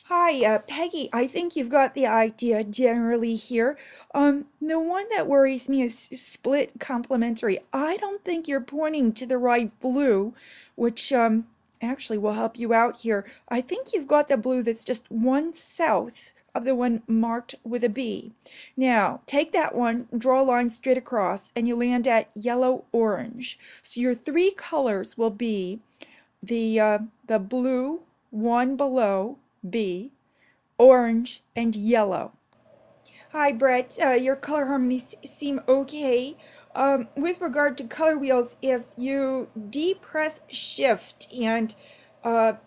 Hi, Peggy. I think you've got the idea generally here. The one that worries me is split complementary. I don't think you're pointing to the right blue, which actually will help you out here. I think you've got the blue that's just one south of the one marked with a B. Now, take that one, draw a line straight across, and you land at yellow-orange. So your three colors will be the blue one below B, orange, and yellow. Hi, Brett. Your color harmonies seem okay. With regard to color wheels, if you depress shift and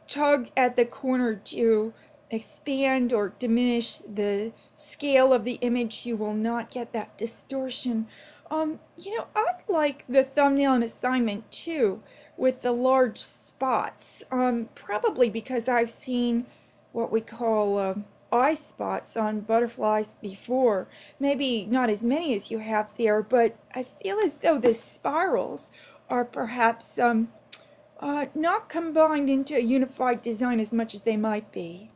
tug at the corner to expand or diminish the scale of the image, you will not get that distortion. I like the thumbnail and assignment too, with the large spots. Probably because I've seen what we call eye spots on butterflies before. Maybe not as many as you have there, but I feel as though the spirals are perhaps not combined into a unified design as much as they might be.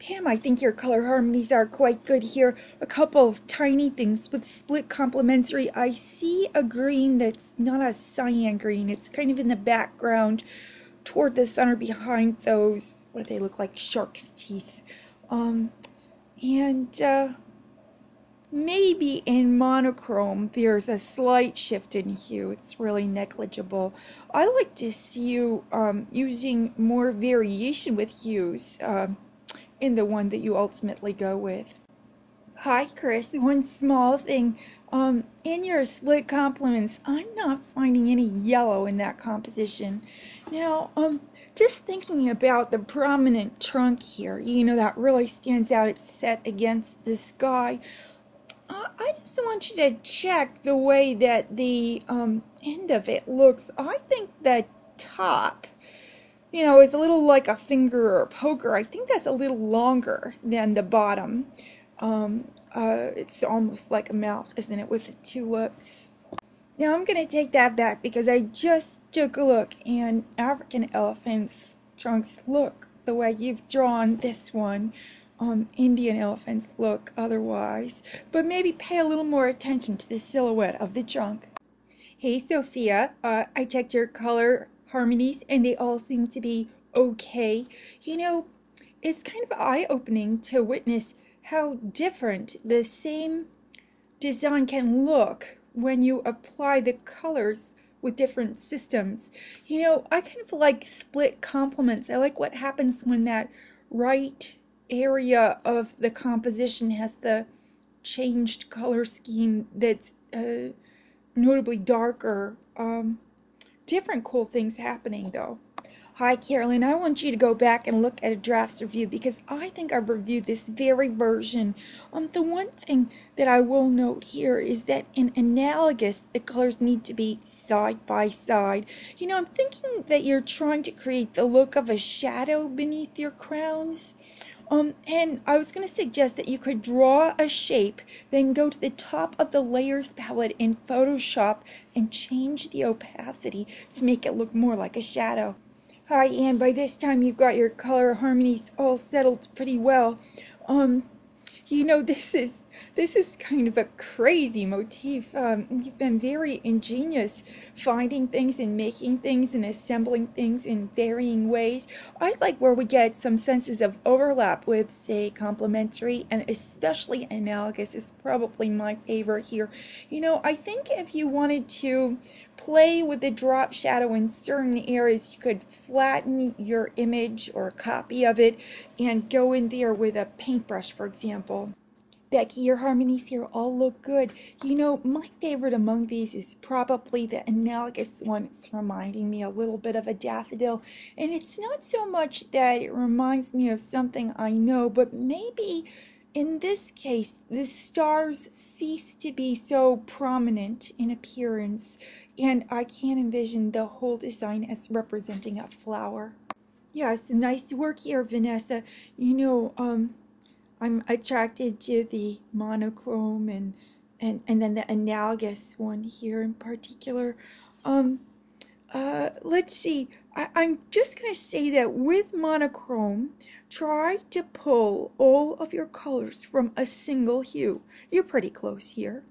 Pam, I think your color harmonies are quite good here. A couple of tiny things with split complementary. I see a green that's not a cyan green. It's kind of in the background toward the sun or behind those, what do they look like? Shark's teeth. And maybe in monochrome there's a slight shift in hue. It's really negligible. I like to see you using more variation with hues in the one that you ultimately go with. Hi, Chris. One small thing. In your split complements, I'm not finding any yellow in that composition. Now, just thinking about the prominent trunk here, that really stands out. It's set against the sky. I just want you to check the way that the end of it looks. I think the top, is a little like a finger or a poker. I think that's a little longer than the bottom. It's almost like a mouth, isn't it, with the two lips? Now I'm going to take that back because I just took a look and African elephants' trunks look the way you've drawn this one. Indian elephants look otherwise. But maybe pay a little more attention to the silhouette of the trunk. Hey, Sophia. I checked your color harmonies and they all seem to be okay. It's kind of eye-opening to witness how different the same design can look when you apply the colors with different systems. I kind of like split complements. I like what happens when that right area of the composition has the changed color scheme that's notably darker. Different cool things happening though. Hi, Carolyn. I want you to go back and look at a draft's review because I think I've reviewed this very version. The one thing that I will note here is that in analogous, the colors need to be side by side. I'm thinking that you're trying to create the look of a shadow beneath your crowns. And I was going to suggest that you could draw a shape, then go to the top of the layers palette in Photoshop and change the opacity to make it look more like a shadow. Hi, Anne. By this time you've got your color harmonies all settled pretty well. This is kind of a crazy motif. You've been very ingenious finding things and making things and assembling things in varying ways. I like where we get some senses of overlap with, say, complementary and especially analogous is probably my favorite here. I think if you wanted to play with the drop shadow in certain areas, you could flatten your image or a copy of it and go in there with a paintbrush, for example. Becky, your harmonies here all look good. My favorite among these is probably the analogous one. It's reminding me a little bit of a daffodil. And it's not so much that it reminds me of something I know, but maybe in this case, the stars cease to be so prominent in appearance, and I can envision the whole design as representing a flower. Yes, nice work here, Vanessa. I'm attracted to the monochrome and then the analogous one here in particular. Let's see. I'm just going to say that with monochrome, try to pull all of your colors from a single hue. You're pretty close here.